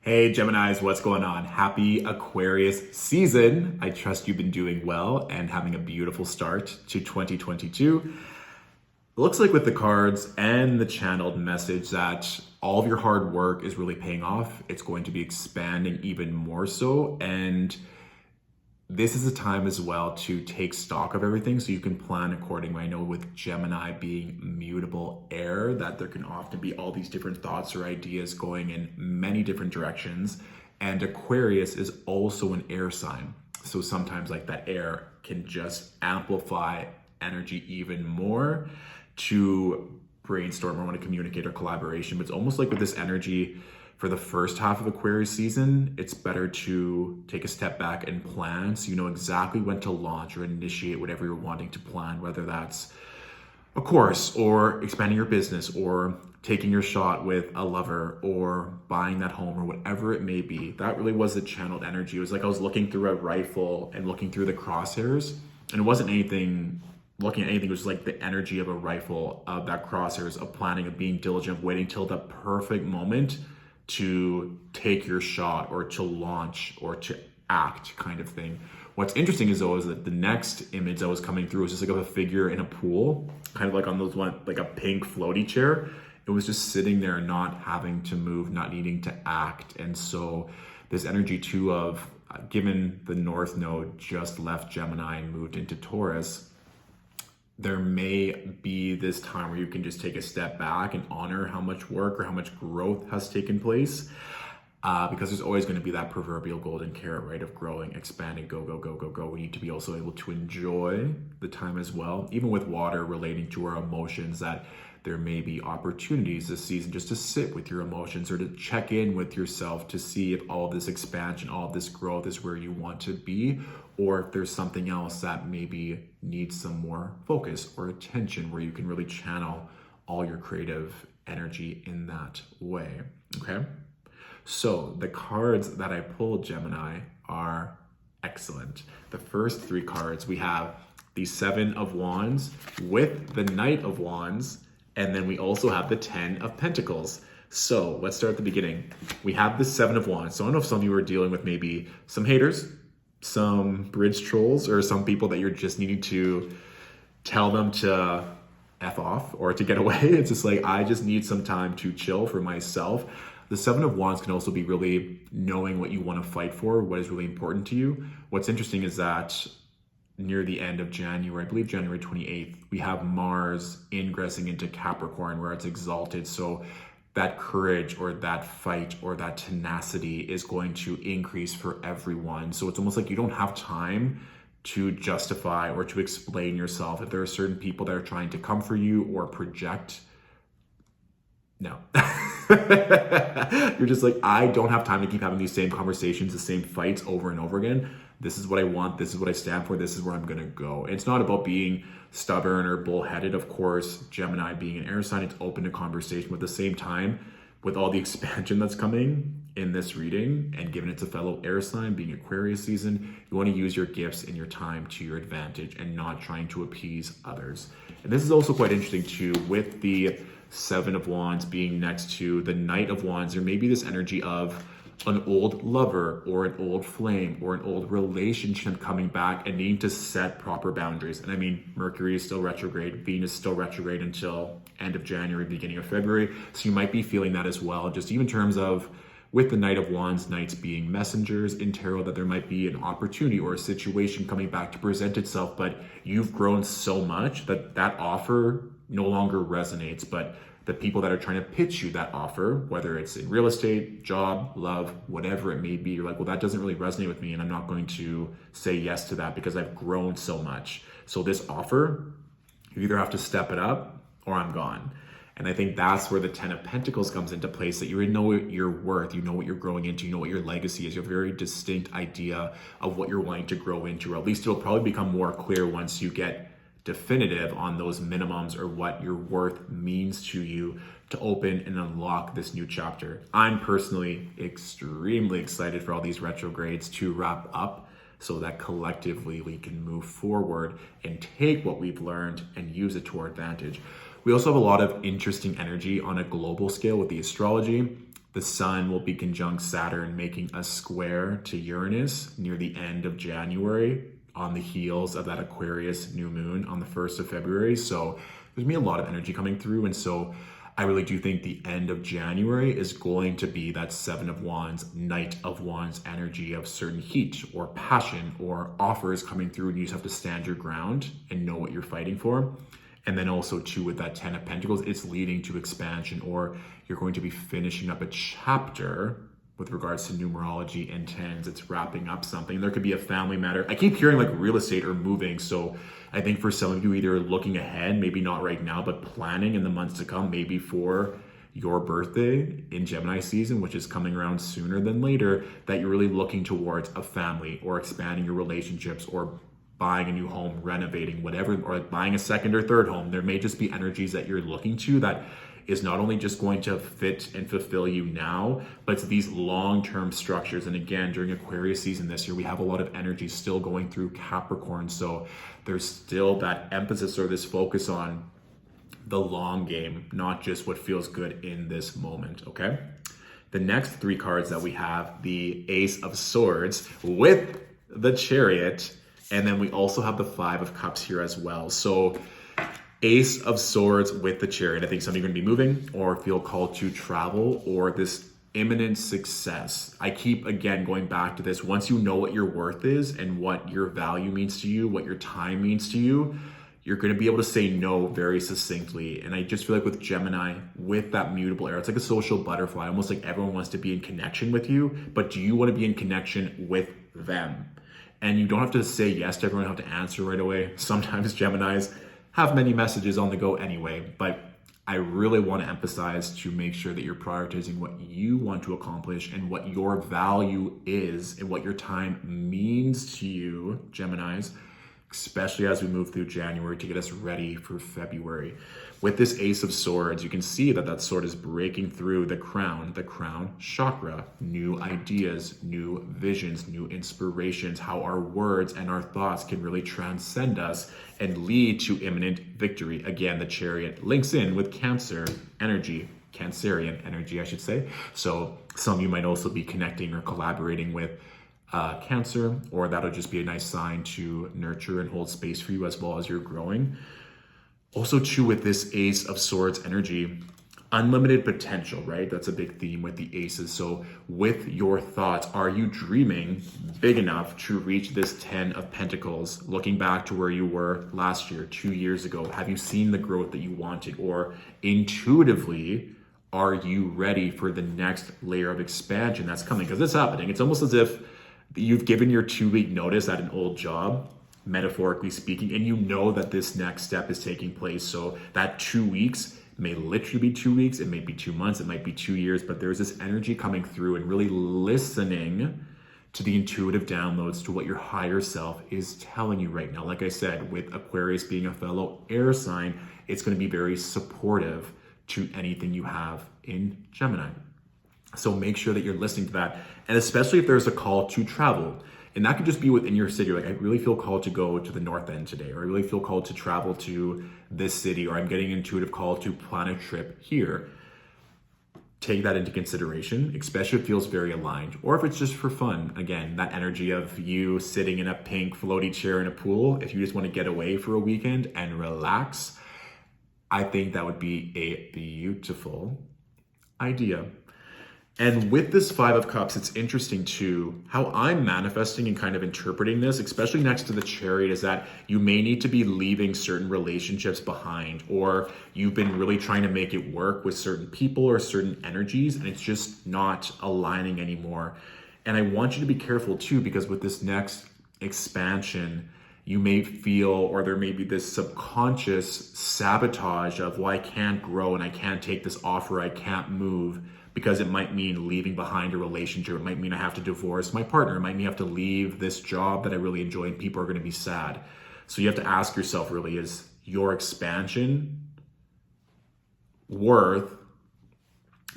Hey Geminis, what's going on? Happy Aquarius season. I trust you've been doing well and having a beautiful start to 2022. It looks like with the cards and the channeled message that all of your hard work is really paying off. It's going to be expanding even more so. And this is a time as well to take stock of everything so you can plan accordingly. I know with Gemini being mutable air that there can often be all these different thoughts or ideas going in many different directions. And Aquarius is also an air sign. So sometimes like that air can just amplify energy even more to brainstorm or want to communicate or collaboration. But it's almost like with this energy, for the first half of Aquarius season, it's better to take a step back and plan so you know exactly when to launch or initiate whatever you're wanting to plan, whether that's a course or expanding your business or taking your shot with a lover or buying that home or whatever it may be. That really was the channeled energy. It was like I was looking through a rifle and looking through the crosshairs, and it wasn't anything looking at anything. It was like the energy of a rifle, of that crosshairs, of planning, of being diligent, waiting till the perfect moment to take your shot or to launch or to act kind of thing. What's interesting is though is that the next image that was coming through was just like of a figure in a pool, kind of like on those one, like a pink floaty chair. It was just sitting there, not having to move, not needing to act. And so this energy too of given the North Node just left Gemini and moved into Taurus, there may be this time where you can just take a step back and honor how much work or how much growth has taken place, because there's always going to be that proverbial golden carrot, right, of growing, expanding, go, go, go, go, go. We need to be also able to enjoy the time as well, even with water relating to our emotions, that there may be opportunities this season just to sit with your emotions or to check in with yourself to see if all this expansion, all this growth is where you want to be, or if there's something else that maybe needs some more focus or attention where you can really channel all your creative energy in that way, okay? So the cards that I pulled, Gemini, are excellent. The first three cards, we have the Seven of Wands with the Knight of Wands, and then we also have the 10 of Pentacles. So let's start at the beginning. We have the Seven of Wands. So I don't know if some of you are dealing with maybe some haters, some bridge trolls, or some people that you're just needing to tell them to F off or to get away. It's just like, I just need some time to chill for myself. The Seven of Wands can also be really knowing what you want to fight for, what is really important to you. What's interesting is that near the end of January, I believe January 28th, we have Mars ingressing into Capricorn where it's exalted. So that courage or that fight or that tenacity is going to increase for everyone. So it's almost like you don't have time to justify or to explain yourself. If there are certain people that are trying to come for you or project, no. You're just like, I don't have time to keep having these same conversations, the same fights over and over again. This is what I want. This is what I stand for. This is where I'm going to go. It's not about being stubborn or bullheaded. Of course, Gemini being an air sign, it's open to conversation. But at the same time, with all the expansion that's coming in this reading, and given it's a fellow air sign being Aquarius season, you want to use your gifts and your time to your advantage and not trying to appease others. And this is also quite interesting too, with the Seven of Wands being next to the Knight of Wands. There may be this energy of an old lover or an old flame or an old relationship coming back and needing to set proper boundaries. And I mean, Mercury is still retrograde, Venus is still retrograde until end of January, beginning of February. So you might be feeling that as well, just even in terms of with the Knight of Wands, knights being messengers in tarot, that there might be an opportunity or a situation coming back to present itself, but you've grown so much that that offer no longer resonates. But the people that are trying to pitch you that offer, whether it's in real estate, job, love, whatever it may be, you're like, well, that doesn't really resonate with me, and I'm not going to say yes to that because I've grown so much. So this offer, you either have to step it up or I'm gone. And I think that's where the 10 of Pentacles comes into place, that you know what your worth, you know what you're growing into, you know what your legacy is. You have a very distinct idea of what you're wanting to grow into, or at least it'll probably become more clear once you get definitive on those minimums or what your worth means to you to open and unlock this new chapter. I'm personally extremely excited for all these retrogrades to wrap up so that collectively we can move forward and take what we've learned and use it to our advantage. We also have a lot of interesting energy on a global scale with the astrology. The sun will be conjunct Saturn, making a square to Uranus near the end of January on the heels of that Aquarius new moon on the 1st of February. So there's gonna be a lot of energy coming through. And so I really do think the end of January is going to be that Seven of Wands, Knight of Wands energy of certain heat or passion or offers coming through, and you just have to stand your ground and know what you're fighting for. And then also too, with that 10 of Pentacles, it's leading to expansion, or you're going to be finishing up a chapter with regards to numerology and tens. It's wrapping up something. There could be a family matter. I keep hearing like real estate or moving. So I think for some of you, either looking ahead, maybe not right now, but planning in the months to come, maybe for your birthday in Gemini season, which is coming around sooner than later, that you're really looking towards a family or expanding your relationships or buying a new home, renovating, whatever, or buying a second or third home. There may just be energies that you're looking to that is not only just going to fit and fulfill you now, but it's these long-term structures. And again, during Aquarius season this year, we have a lot of energy still going through Capricorn. So there's still that emphasis or this focus on the long game, not just what feels good in this moment, okay? The next three cards that we have, the Ace of Swords with the Chariot, and then we also have the Five of Cups here as well. So Ace of Swords with the Chariot. I think some of you are going to be moving or feel called to travel or this imminent success. I keep, again, going back to this. Once you know what your worth is and what your value means to you, what your time means to you, you're going to be able to say no very succinctly. And I just feel like with Gemini, with that mutable air, it's like a social butterfly, almost like everyone wants to be in connection with you, but do you want to be in connection with them? And you don't have to say yes to everyone, you have to answer right away. Sometimes Geminis have many messages on the go anyway, but I really want to emphasize to make sure that you're prioritizing what you want to accomplish and what your value is and what your time means to you, Geminis, especially as we move through January to get us ready for February. With this Ace of Swords, you can see that that sword is breaking through the crown chakra, new ideas, new visions, new inspirations, how our words and our thoughts can really transcend us and lead to imminent victory. Again, the Chariot links in with Cancer energy, Cancerian energy, I should say. So some of you might also be connecting or collaborating with Cancer, or that'll just be a nice sign to nurture and hold space for you as well as you're growing. Also too, with this Ace of Swords energy, unlimited potential, right? That's a big theme with the aces. So with your thoughts, are you dreaming big enough to reach this 10 of Pentacles? Looking back to where you were last year, 2 years ago, have you seen the growth that you wanted? Or intuitively, are you ready for the next layer of expansion that's coming? Because it's happening. It's almost as if you've given your 2-week notice at an old job, metaphorically speaking, and you know that this next step is taking place. So that 2 weeks may literally be 2 weeks, it may be 2 months, it might be 2 years, but there's this energy coming through and really listening to the intuitive downloads to what your higher self is telling you right now. Like I said, with Aquarius being a fellow air sign, it's going to be very supportive to anything you have in Gemini. So make sure that you're listening to that. And especially if there's a call to travel. And that could just be within your city. Like, I really feel called to go to the North End today, or I really feel called to travel to this city, or I'm getting an intuitive call to plan a trip here. Take that into consideration, especially if it feels very aligned. Or if it's just for fun, again, that energy of you sitting in a pink floaty chair in a pool, if you just want to get away for a weekend and relax, I think that would be a beautiful idea. And with this Five of Cups, it's interesting too, how I'm manifesting and kind of interpreting this, especially next to the Chariot, is that you may need to be leaving certain relationships behind, or you've been really trying to make it work with certain people or certain energies, and it's just not aligning anymore. And I want you to be careful too, because with this next expansion, you may feel, or there may be this subconscious sabotage of, well, I can't grow and I can't take this offer, I can't move, because it might mean leaving behind a relationship. It might mean I have to divorce my partner. It might mean I have to leave this job that I really enjoy and people are going to be sad. So you have to ask yourself, really, is your expansion worth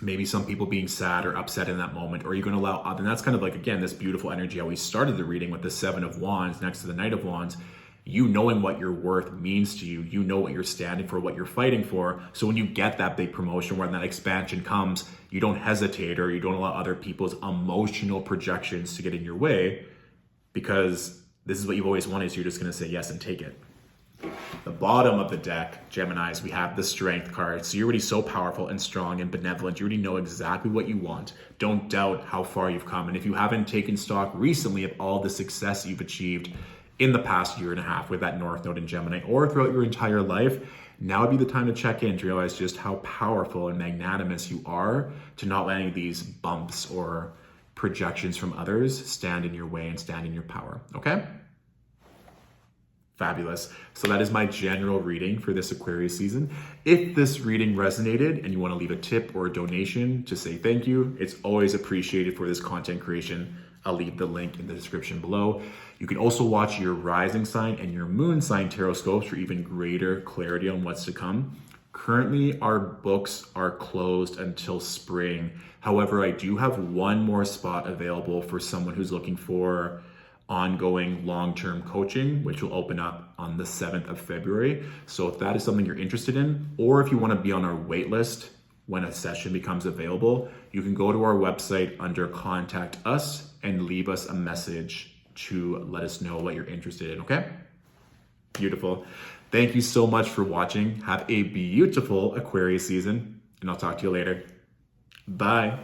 maybe some people being sad or upset in that moment? Or are you going to allow, and that's kind of like, again, this beautiful energy how we started the reading with the Seven of Wands next to the Knight of Wands. you knowing what your worth means to you, you know what you're standing for, what you're fighting for. So when you get that big promotion, when that expansion comes, you don't hesitate or you don't allow other people's emotional projections to get in your way, because this is what you've always wanted. So you're just going to say yes and take it. The bottom of the deck, Geminis, we have the Strength card. So you're already so powerful and strong and benevolent. You already know exactly what you want. Don't doubt how far you've come. And if you haven't taken stock recently of all the success you've achieved in the past year and a half with that North Node in Gemini, or throughout your entire life, now would be the time to check in to realize just how powerful and magnanimous you are, to not let any of these bumps or projections from others stand in your way and stand in your power. Okay? Fabulous. So that is my general reading for this Aquarius season. If this reading resonated and you want to leave a tip or a donation to say thank you, it's always appreciated for this content creation. I'll leave the link in the description below. You can also watch your rising sign and your moon sign Tarotscopes for even greater clarity on what's to come. Currently, our books are closed until spring. However, I do have one more spot available for someone who's looking for ongoing long-term coaching, which will open up on the 7th of February. So if that is something you're interested in, or if you want to be on our wait list when a session becomes available, you can go to our website under Contact Us and leave us a message to let us know what you're interested in, okay? Beautiful. Thank you so much for watching. Have a beautiful Aquarius season, and I'll talk to you later. Bye.